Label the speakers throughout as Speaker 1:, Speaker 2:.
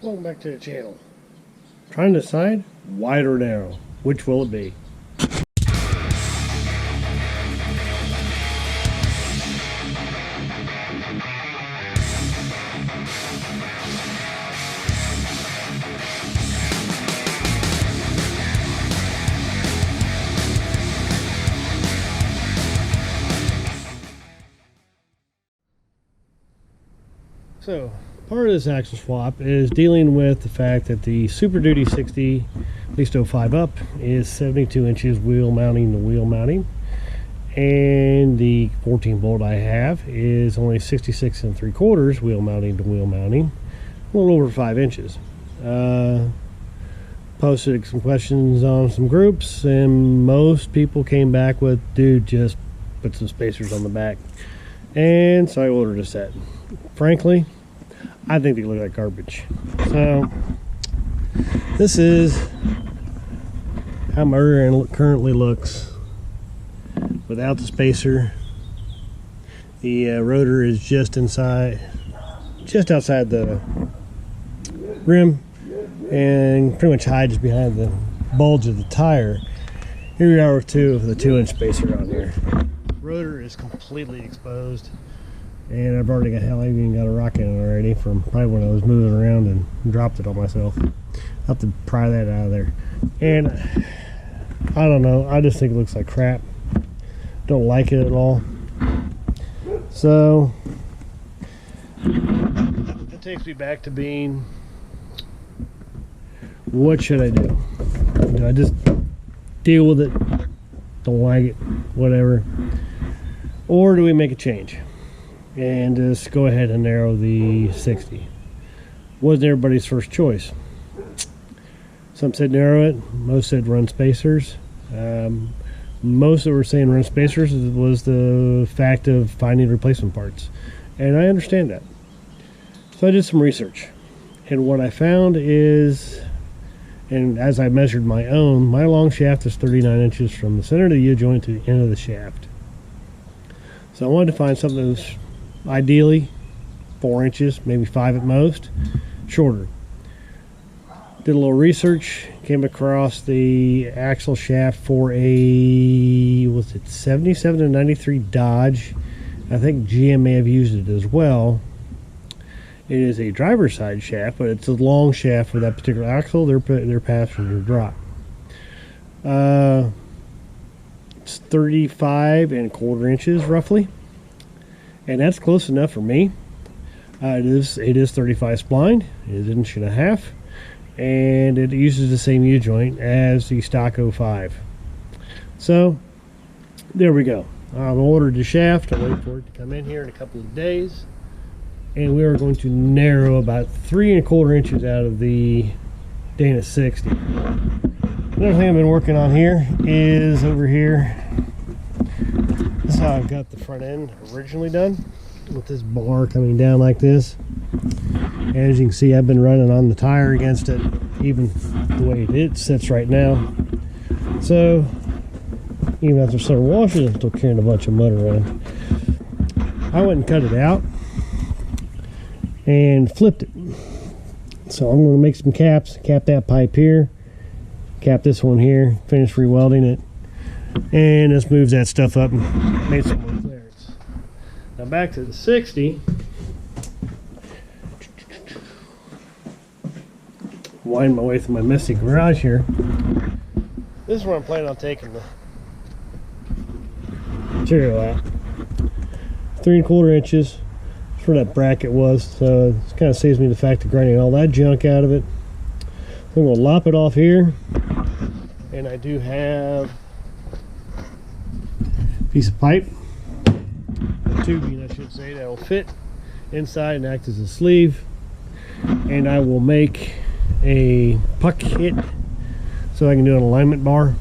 Speaker 1: Welcome back to the channel. Trying to decide wide or narrow. Which will it be? So, part of this axle swap is dealing with the fact that the Super Duty 60, at least 05 up, is 72 inches wheel mounting to wheel mounting. And the 14 bolt I have is only 66 3/4 wheel mounting to wheel mounting, a little over 5 inches. Posted some questions on some groups, and most people came back with, dude, just put some spacers on the back. And so I ordered a set. Frankly, I think they look like garbage. So this is how my rear end currently looks without the spacer. The rotor is just outside the rim and pretty much hides behind the bulge of the tire. Here we are with the 2-inch spacer on here. Rotor is completely exposed, and I've already got, hell, I even got a rock in it already from probably when I was moving around and dropped it on myself. I'll have to pry that out of there. And I don't know, I just think it looks like crap. Don't like it at all. So that takes me back to being, what should I do? Do I just deal with it? Don't like it, whatever. Or do we make a change and just go ahead and narrow the 60? Wasn't everybody's first choice. Some said narrow it, most said run spacers. Most that were saying run spacers was the fact of finding replacement parts, and I understand that. So I did some research, and what I found is, and as I measured my own, my long shaft is 39 inches from the center of the U-joint to the end of the shaft. So I wanted to find something that's ideally 4 inches, maybe 5 at most, shorter. Did a little research, came across the axle shaft for a, was it 77 to 93 Dodge? I think GM may have used it as well. It is a driver's side shaft, but it's a long shaft for that particular axle. Their passenger drop. It's 35 1/4 inches roughly, and that's close enough for me. It is 35 splined. It is 1.5 inches, and it uses the same U-joint as the stock 05. So there we go. I've ordered the shaft. I'll wait for it to come in here in a couple of days, and we are going to narrow about 3 1/4 inches out of the Dana 60. Another thing I've been working on here is over here. This is how I've got the front end originally done, with this bar coming down like this. And as you can see, I've been running on the tire against it, even the way it sits right now. So even after some washes, I'm still carrying a bunch of mud around. I went and cut it out and flipped it. So I'm going to make some caps, cap that pipe here, cap this one here, finish rewelding it, and just moves that stuff up and made some more clearance. Now back to the 60. Wind my way through my messy garage here. This is where I'm planning on taking the material out. 3 1/4 inches. That's where that bracket was, so it kind of saves me the fact of grinding all that junk out of it. I'm going to lop it off here, and I do have a piece of pipe, a tubing I should say, that will fit inside and act as a sleeve, and I will make a puck hit so I can do an alignment bar.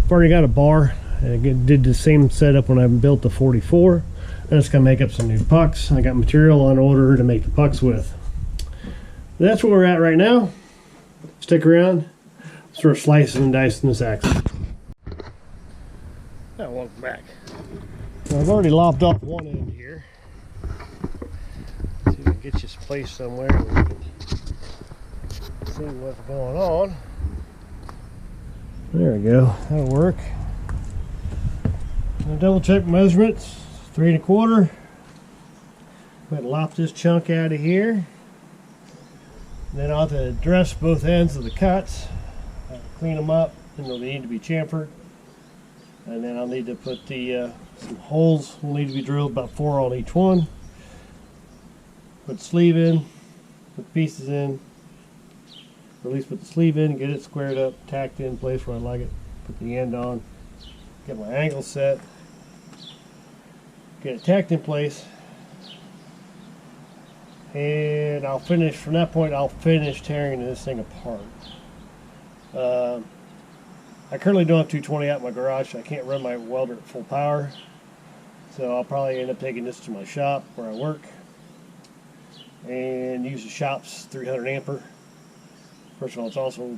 Speaker 1: I've already got a bar. I did the same setup when I built the 44. I'm just going to make up some new pucks. I got material on order to make the pucks with. That's where we're at right now. Stick around. Start slicing and dicing this axle. Now welcome back. Now, I've already lopped off one end here. See if we can get you placed somewhere where we can see what's going on. There we go. That'll work. I'll double check measurements. 3 1/4. Go ahead and lop this chunk out of here. Then I'll have to dress both ends of the cuts, clean them up, and they'll need to be chamfered. And then I'll need to put the some holes will need to be drilled, about 4 on each one. Put the sleeve in, put the pieces in, or at least put the sleeve in, get it squared up, tacked in place where I like it. Put the end on, get my angle set, get it tacked in place. And I'll finish, from that point, I'll finish tearing this thing apart. I currently don't have 220 out in my garage, so I can't run my welder at full power. So I'll probably end up taking this to my shop where I work and use the shop's 300 ampere. First of all, it's also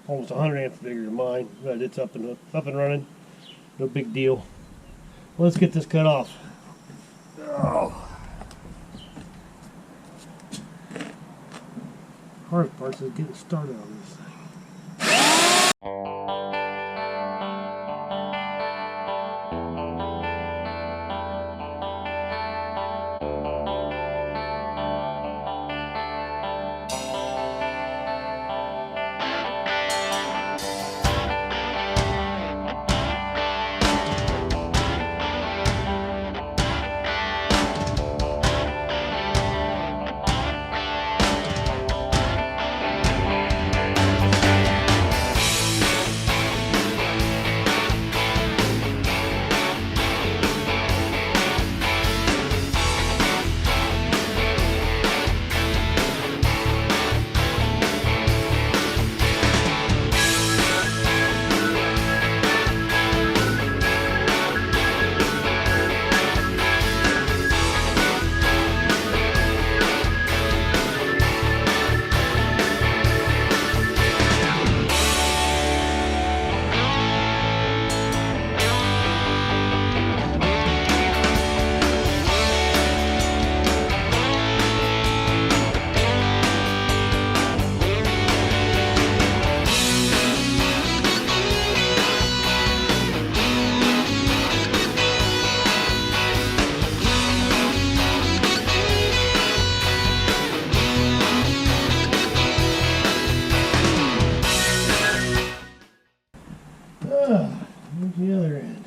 Speaker 1: almost 100 amps bigger than mine, but it's up and running. No big deal. Well, let's get this cut off. Oh. Hard part is getting started on this thing. Here's the other end.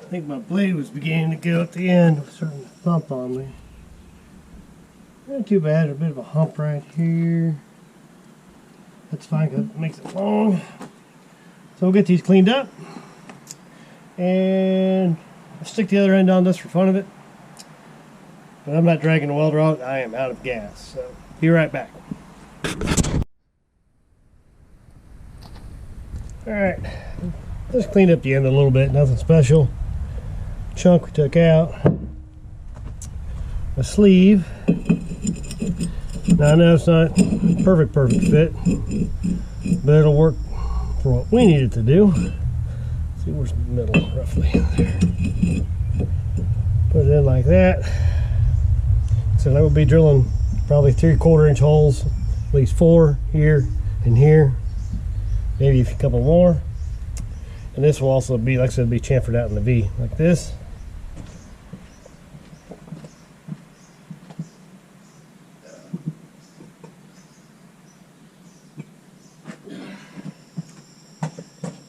Speaker 1: I think my blade was beginning to go at the end. It was starting to thump on me. Not too bad. A bit of a hump right here. That's fine because it makes it long. So we'll get these cleaned up. And I'll stick the other end on this for fun of it. But I'm not dragging the welder out. I am out of gas. So be right back. Alright. Just cleaned up the end a little bit. Nothing special. Chunk we took out. A sleeve. Now I know it's not perfect fit, but it'll work for what we need it to do. Let's see where's the middle roughly in there. Put it in like that. So that will be drilling probably 3/4 inch holes, at least 4 here and here, maybe a couple more. And this will also be, like I said, be chamfered out in the V like this.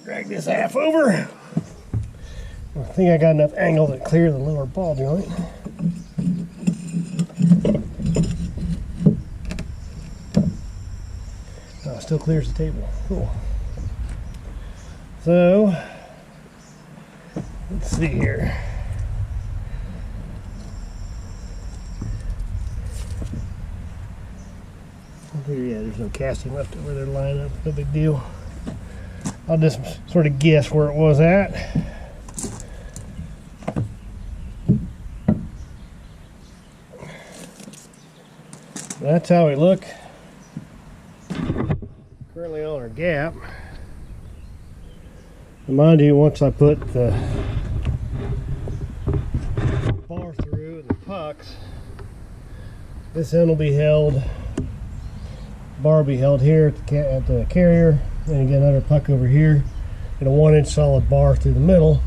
Speaker 1: Drag this half over. I think I got enough angle to clear the lower ball joint. Oh, still clears the table. Cool. So, let's see here. Yeah, there's no casting left over there line up. No big deal. I'll just sort of guess where it was at. That's how we look currently on our gap. And mind you, once I put the pucks. This end will be held, bar will be held here at the carrier, and again another puck over here, and a 1-inch solid bar through the middle.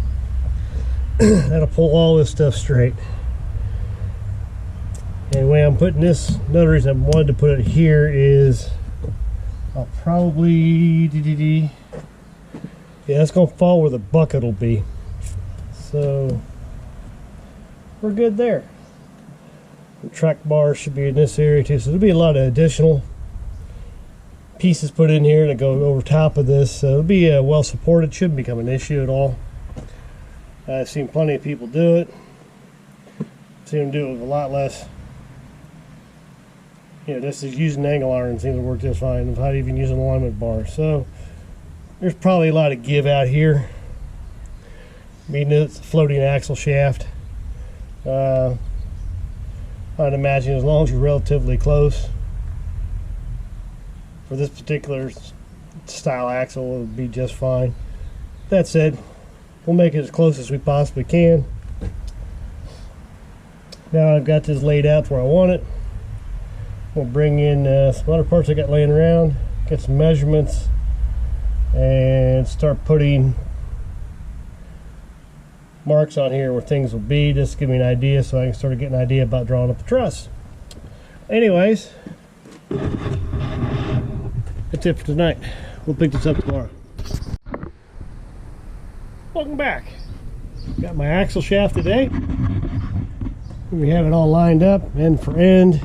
Speaker 1: That'll pull all this stuff straight. Anyway, I'm putting this, another reason I wanted to put it here is I'll probably, yeah, it's going to fall where the bucket will be. So we're good there. The track bar should be in this area too, so there'll be a lot of additional pieces put in here that go over top of this. So it'll be well supported, shouldn't become an issue at all. I've seen plenty of people do it. Seen them do it with a lot less. This is using angle iron seems to work just fine without even using alignment bar. So there's probably a lot of give out here. I mean, it's a floating axle shaft. I'd imagine as long as you're relatively close for this particular style axle, it would be just fine. That said, we'll make it as close as we possibly can. Now I've got this laid out where I want it. We'll bring in some other parts I got laying around, get some measurements, and start putting marks on here where things will be, just to give me an idea so I can start getting an idea about drawing up the truss. Anyways, that's it for tonight. We'll pick this up tomorrow. Welcome back. Got my axle shaft today. We have it all lined up end for end.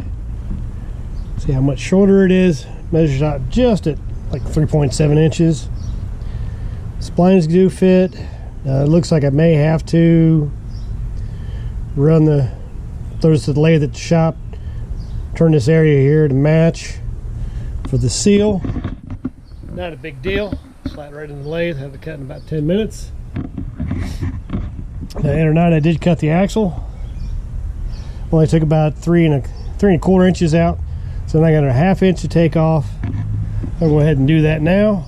Speaker 1: See how much shorter it is. Measures out just at like 3.7 inches. Splines do fit. It looks like I may have to run throws the lathe at the shop, turn this area here to match for the seal. Not a big deal. Slide right in the lathe, have it cut in about 10 minutes. Now, the other night I did cut the axle. Only took about 3.25 inches out. So then I got a 1/2 inch to take off. I'll go ahead and do that now.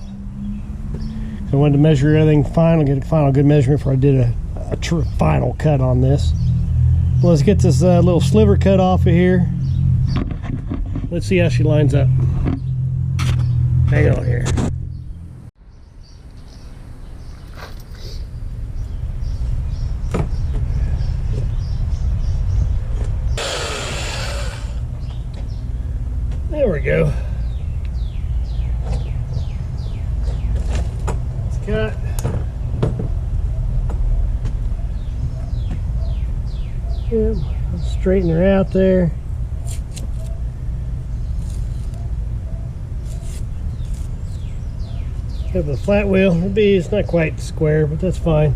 Speaker 1: I wanted to measure everything final, get a final good measurement before I did a final cut on this. Well, let's get this little sliver cut off of here. Let's see how she lines up. Hang on here. There we go. Cut. Yep, straighten her out there. Have a flat wheel. It's not quite square, but that's fine.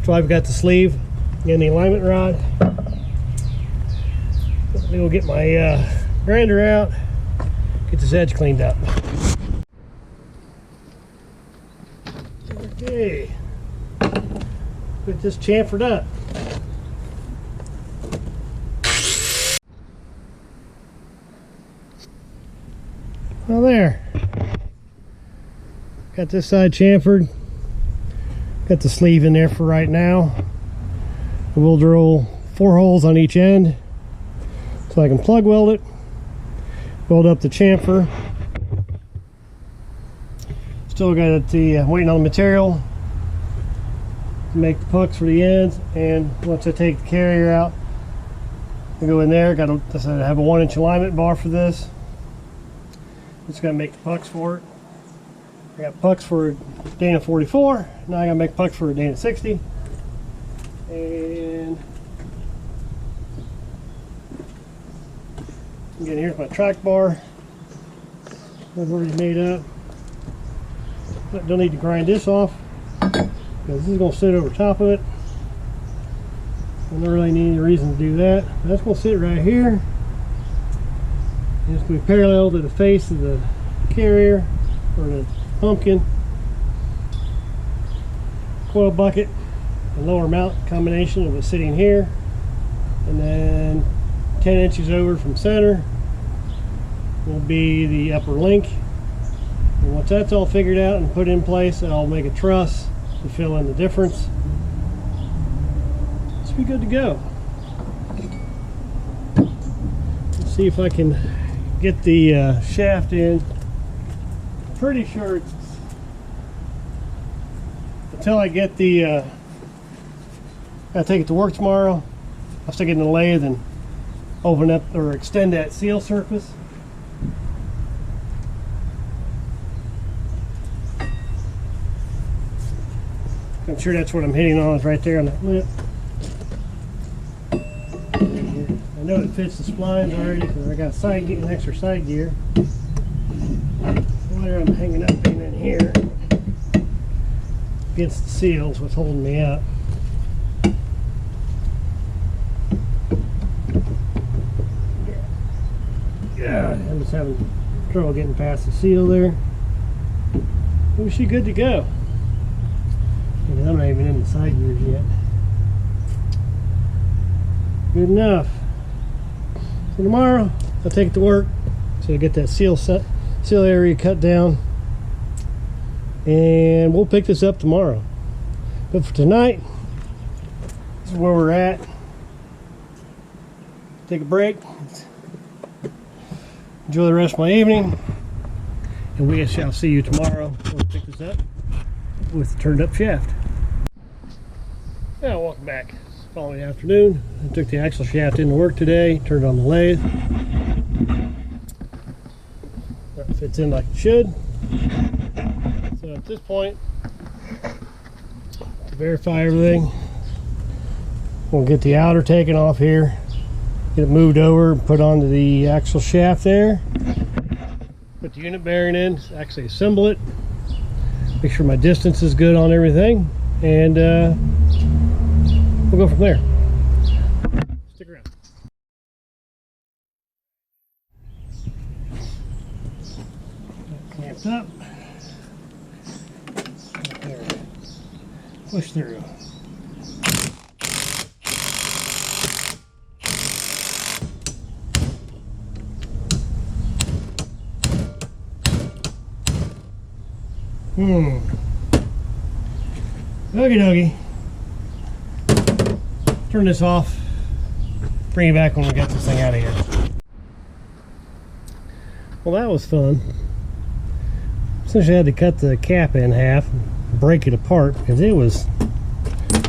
Speaker 1: So I've got the sleeve and the alignment rod. We'll get my grinder out, get this edge cleaned up. Okay, get this chamfered up. Well, there. Got this side chamfered. Got the sleeve in there for right now. We'll drill 4 holes on each end so I can plug weld it, weld up the chamfer. Still got the waiting on the material to make the pucks for the ends, and once I take the carrier out, I go in there. I have a 1-inch alignment bar for this. Just gotta make the pucks for it. I got pucks for Dana 44. Now I gotta make pucks for a Dana 60. And again, here's my track bar. I've already made up. Don't need to grind this off because this is going to sit over top of it. I don't really need any reason to do that. That's going to sit right here. And it's going to be parallel to the face of the carrier or the pumpkin. Coil bucket and lower mount combination of it sitting here, and then 10 inches over from center will be the upper link. And once that's all figured out and put in place, I'll make a truss to fill in the difference. Should be good to go. See if I can get the shaft in. Pretty sure it's until I get the I take it to work tomorrow. I'll stick it in the lathe and open up or extend that seal surface. I'm sure that's what I'm hitting on, is right there on that lip. I know it fits the splines already because I got an extra side gear. Where I'm hanging up in here against the seals, what's holding me up. Yeah, I'm just having trouble getting past the seal there. We should be good to go. Because I'm not even in the side gears yet. Good enough. So tomorrow I'll take it to work. So I get that seal area cut down. And we'll pick this up tomorrow. But for tonight, this is where we're at. Take a break. Enjoy the rest of my evening. And we shall see you tomorrow. We'll pick this up with the turned up shaft. Now welcome back. It's the following afternoon. I took the axle shaft into work today, turned on the lathe. That fits in like it should. So at this point, to verify everything, we'll get the outer taken off here, get it moved over, put onto the axle shaft there, put the unit bearing in, actually assemble it, make sure my distance is good on everything, and we'll go from there. Stick around. Clamped up. There. Push through. Okie dokie. Turn this off. Bring it back when we get this thing out of here. Well, that was fun. Essentially, I had to cut the cap in half, and break it apart because it was,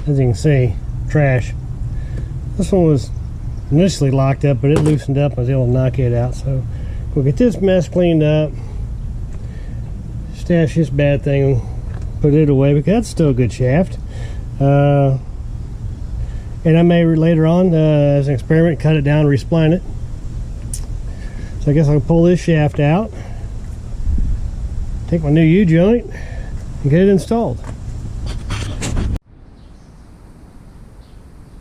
Speaker 1: as you can see, trash. This one was initially locked up, but it loosened up and I was able to knock it out. So we'll get this mess cleaned up. Stash this bad thing, put it away because that's still a good shaft. And I may later on, as an experiment, cut it down and respline it. So I guess I'll pull this shaft out, take my new U-joint, and get it installed.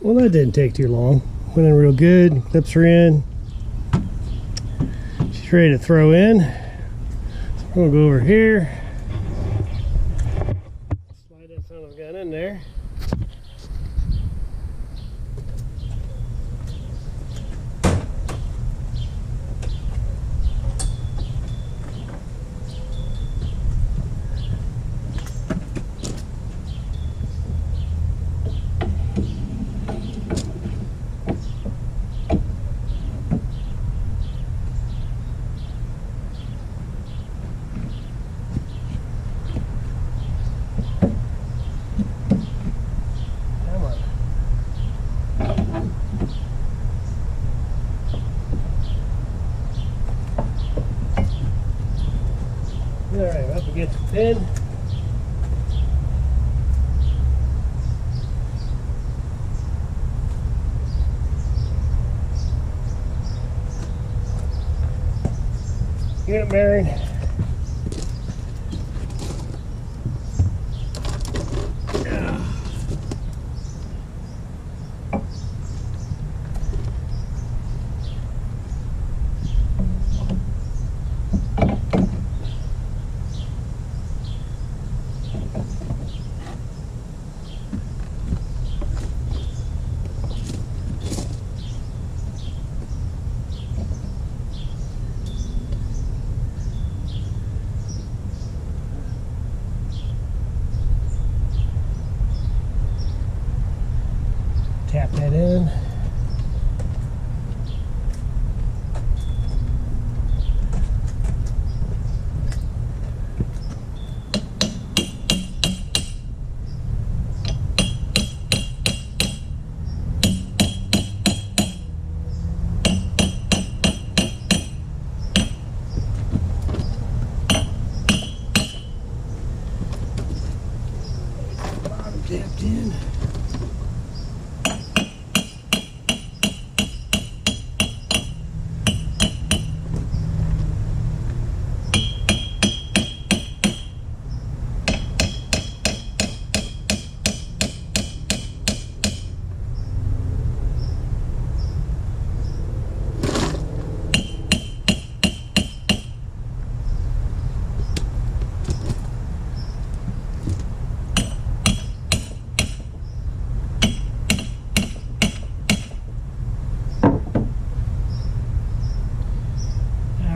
Speaker 1: Well, that didn't take too long. Went in real good, clips are in. She's ready to throw in. So I'm gonna go over here, slide that son of a gun in there. Alright, up against the pin. Unit bearing. Tap that in. stepped in.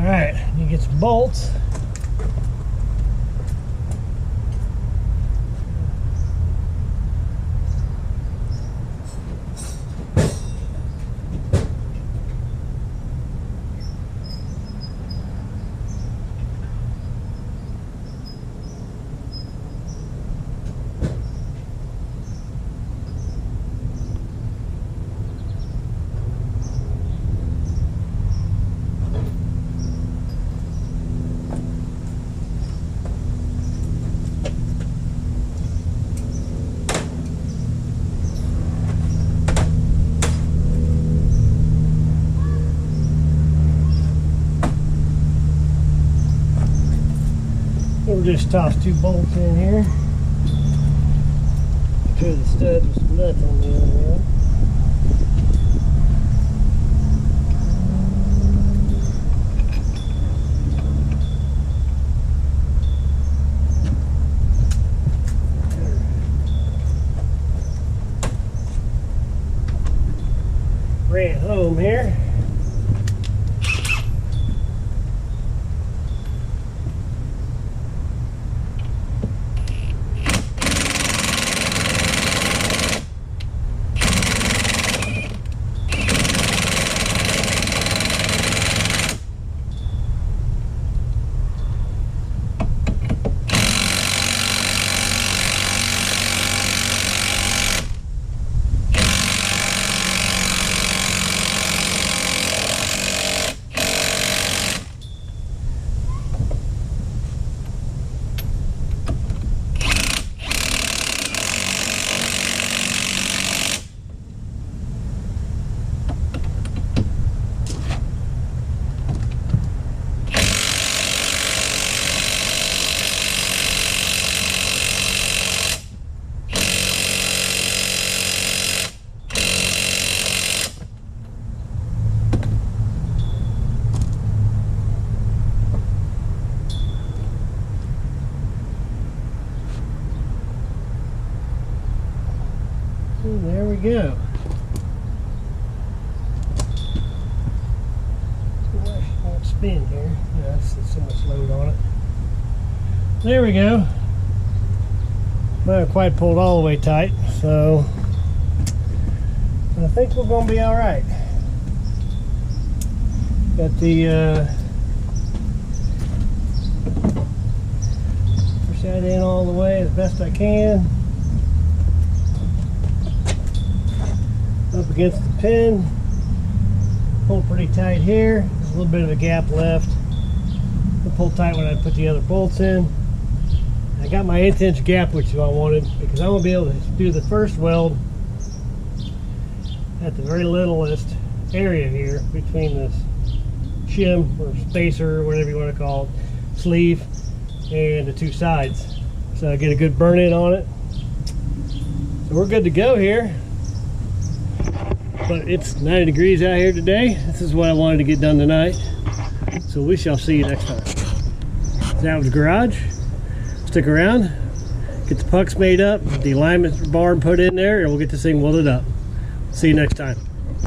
Speaker 1: Alright, you get some bolts. We'll just toss 2 bolts in here. Two of the studs with some nuts on the other end. Bring it home here. There we go. Won't spin here. Yeah, that's so much load on it. There we go. Not quite pulled all the way tight, so I think we're going to be all right. Got the push that in all the way as best I can. Up against the pin, pull pretty tight here. There's a little bit of a gap left. I'll pull tight when I put the other bolts in. I got my 1/8 inch gap, which I wanted, because I'm going to be able to do the first weld at the very littlest area here between this shim or spacer or whatever you want to call it, sleeve, and the 2 sides. So I get a good burn in on it. So we're good to go here. But it's 90 degrees out here today. This is what I wanted to get done tonight. So we shall see you next time. That was the garage. Stick around, get the pucks made up, the alignment bar put in there, and we'll get this thing welded up. See you next time.